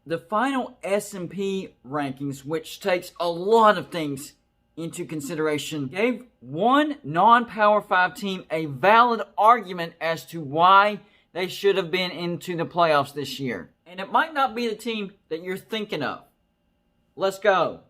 the final S&P rankings, which takes a lot of things into consideration, gave one non-Power 5 team a valid argument as to why they should have been into the playoffs this year. And it might not be the team that you're thinking of. Let's go.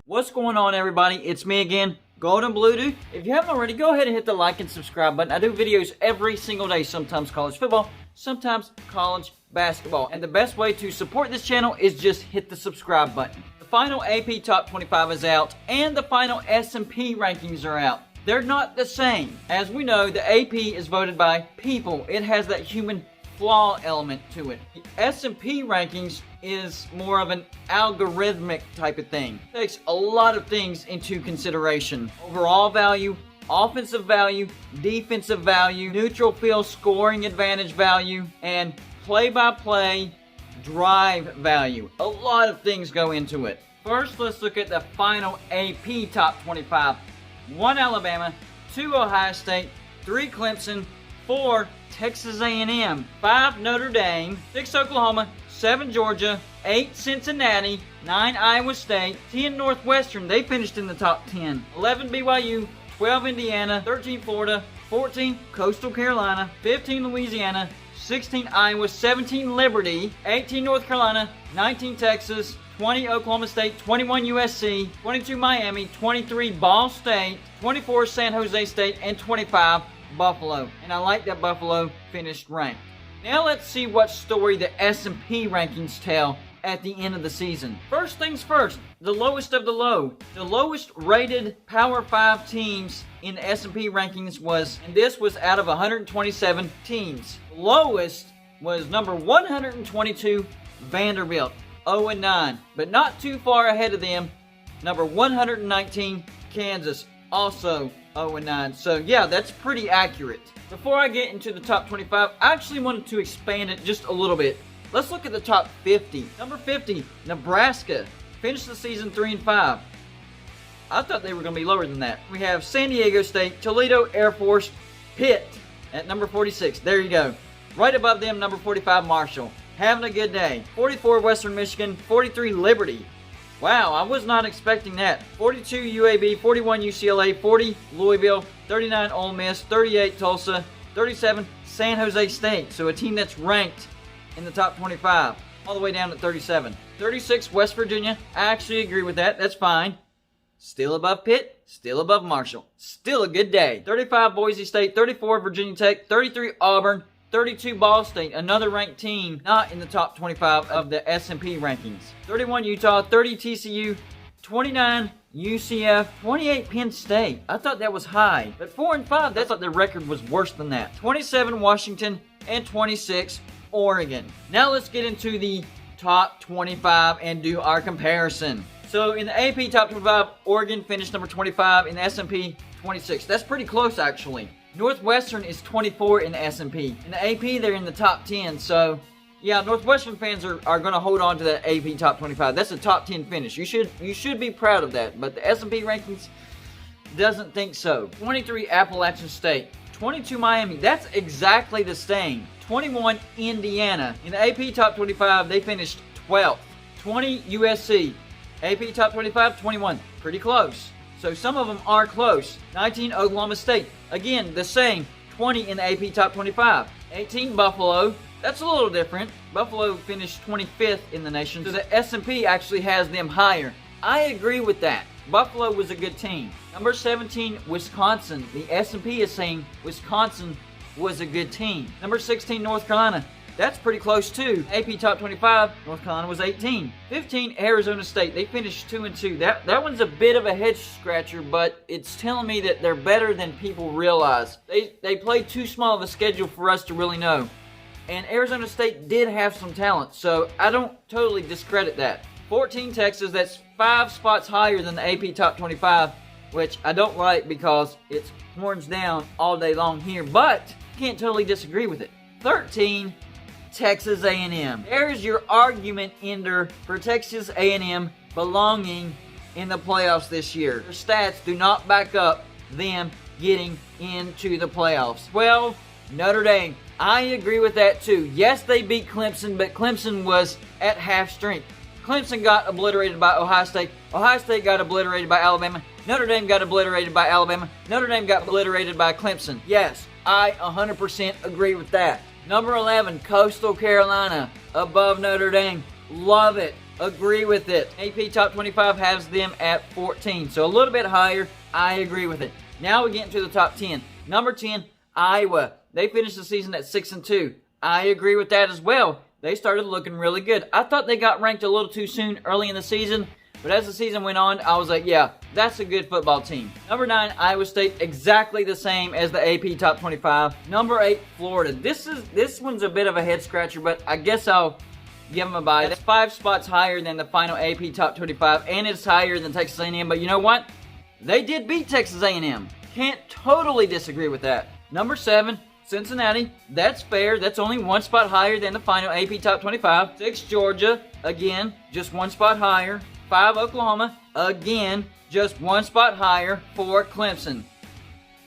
What's going on, everybody? It's me again, Golden Blue Dude. If you haven't already, go ahead and hit the like and subscribe button. I do videos every single day, sometimes college football, sometimes college basketball. And the best way to support this channel is just hit the subscribe button. The final AP Top 25 is out, and the final S&P rankings are out. They're not the same. As we know, the AP is voted by people. It has that human flaw element to it. The S&P rankings is more of an algorithmic type of thing. It takes a lot of things into consideration. Overall value, offensive value, defensive value, neutral field scoring advantage value, and play-by-play drive value. A lot of things go into it. First, let's look at the final AP Top 25. 1 Alabama, 2 Ohio State, 3 Clemson, 4 Texas A&M, 5 Notre Dame, 6 Oklahoma, 7 Georgia, 8 Cincinnati, 9 Iowa State, 10 Northwestern, they finished in the top 10, 11 BYU, 12 Indiana, 13 Florida, 14 Coastal Carolina, 15 Louisiana, 16 Iowa, 17 Liberty, 18 North Carolina, 19 Texas, 20 Oklahoma State, 21 USC, 22 Miami, 23 Ball State, 24 San Jose State, and 25 Buffalo. And I like that Buffalo finished ranked. Now let's see what story the S&P rankings tell at the end of the season. First things first, the lowest of the low. The lowest rated Power 5 teams in the S&P rankings was, and this was out of 127 teams. The lowest was number 122, Vanderbilt, 0-9. But not too far ahead of them, number 119, Kansas, also 0-9. So yeah, that's pretty accurate. Before I get into the top 25, I actually wanted to expand it just a little bit. Let's look at the top 50. Number 50, Nebraska. Finished the season 3-5. I thought they were going to be lower than that. We have San Diego State, Toledo Air Force, Pitt at number 46. There you go. Right above them, number 45, Marshall. Having a good day. 44, Western Michigan. 43, Liberty. Wow, I was not expecting that. 42 UAB, 41 UCLA, 40 Louisville, 39 Ole Miss, 38 Tulsa, 37 San Jose State. So a team that's ranked in the top 25, all the way down to 37. 36 West Virginia. I actually agree with that. That's fine. Still above Pitt, still above Marshall. Still a good day. 35 Boise State, 34 Virginia Tech, 33 Auburn, 32 Ball State, another ranked team not in the top 25 of the S&P rankings. 31 Utah, 30 TCU, 29 UCF, 28 Penn State. I thought that was high, but 4-5, I thought their record was worse than that. 27 Washington, and 26 Oregon. Now let's get into the top 25 and do our comparison. So in the AP top 25, Oregon finished number 25, in the S&P 26. That's pretty close actually. Northwestern is 24 in the S&P. In the AP, they're in the top 10. So, yeah, Northwestern fans are going to hold on to that AP top 25. That's a top 10 finish. You should be proud of that. But the S&P rankings doesn't think so. 23 Appalachian State. 22 Miami. That's exactly the same. 21 Indiana. In the AP top 25, they finished 12th. 20 USC. AP top 25, 21. Pretty close. So some of them are close. 19 Oklahoma State. Again, the same. 20 in the AP Top 25. 18 Buffalo. That's a little different. Buffalo finished 25th in the nation. So the S&P actually has them higher. I agree with that. Buffalo was a good team. Number 17, Wisconsin. The S&P is saying Wisconsin was a good team. Number 16, North Carolina. That's pretty close too. AP Top 25, North Carolina was 18. 15, Arizona State. They finished 2-2. That one's a bit of a head scratcher, but it's telling me that they're better than people realize. They played too small of a schedule for us to really know. And Arizona State did have some talent, so I don't totally discredit that. 14, Texas. That's 5 spots higher than the AP Top 25, which I don't like because it's horns down all day long here, but can't totally disagree with it. 13, Texas A&M. There's your argument ender for Texas A&M belonging in the playoffs this year. Their stats do not back up them getting into the playoffs. 12, Notre Dame. I agree with that too. Yes, they beat Clemson, but Clemson was at half strength. Clemson got obliterated by Ohio State. Ohio State got obliterated by Alabama. Notre Dame got obliterated by Alabama. Notre Dame got obliterated by Clemson. Yes, I 100% agree with that. Number 11, Coastal Carolina, above Notre Dame. Love it. Agree with it. AP Top 25 has them at 14, so a little bit higher. I agree with it. Now we get into the top 10. Number 10, Iowa. They finished the season at 6-2. I agree with that as well. They started looking really good. I thought they got ranked a little too soon early in the season, but as the season went on, I was like, yeah, that's a good football team. Number 9, Iowa State, exactly the same as the AP Top 25. Number 8, Florida. This one's a bit of a head scratcher, but I guess I'll give them a bye. That's 5 spots higher than the final AP Top 25, and it's higher than Texas A&M, but you know what? They did beat Texas A&M. Can't totally disagree with that. Number 7, Cincinnati. That's fair. That's only 1 spot higher than the final AP Top 25. 6, Georgia. Again, just 1 spot higher. 5, Oklahoma. Again, just 1 spot higher. 4, Clemson.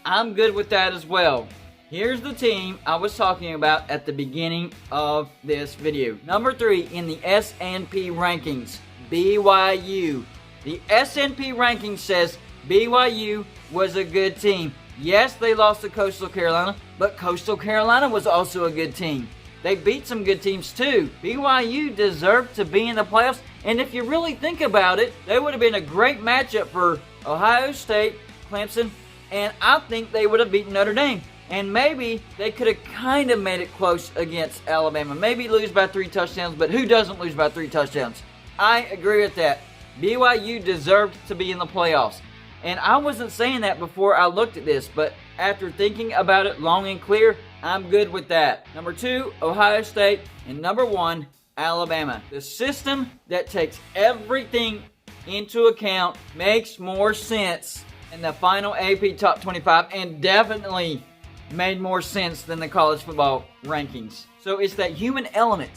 I'm good with that as well. Here's the team I was talking about at the beginning of this video. Number 3 in the S&P rankings, BYU. The S&P ranking says BYU was a good team. Yes, they lost to Coastal Carolina, but Coastal Carolina was also a good team. They beat some good teams too. BYU deserved to be in the playoffs, and if you really think about it, they would have been a great matchup for Ohio State, Clemson, and I think they would have beaten Notre Dame. And maybe they could have kind of made it close against Alabama. Maybe lose by 3 touchdowns, but who doesn't lose by 3 touchdowns? I agree with that. BYU deserved to be in the playoffs. And I wasn't saying that before I looked at this, but after thinking about it long and clear, I'm good with that. Number 2, Ohio State, and number 1, Alabama. The system that takes everything into account makes more sense in the final AP Top 25, and definitely made more sense than the college football rankings. So it's that human element,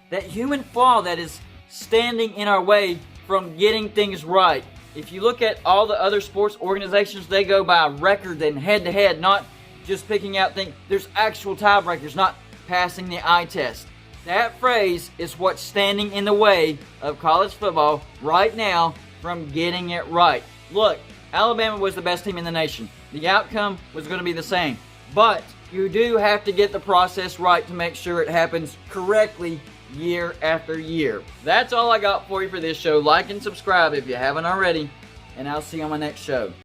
that human flaw that is standing in our way from getting things right. If you look at all the other sports organizations, they go by record and head-to-head, not just picking out things. There's actual tiebreakers, not passing the eye test. That phrase is what's standing in the way of college football right now from getting it right. Look, Alabama was the best team in the nation. The outcome was going to be the same. But you do have to get the process right to make sure it happens correctly year after year. That's all I got for you for this show. Like and subscribe if you haven't already, and I'll see you on my next show.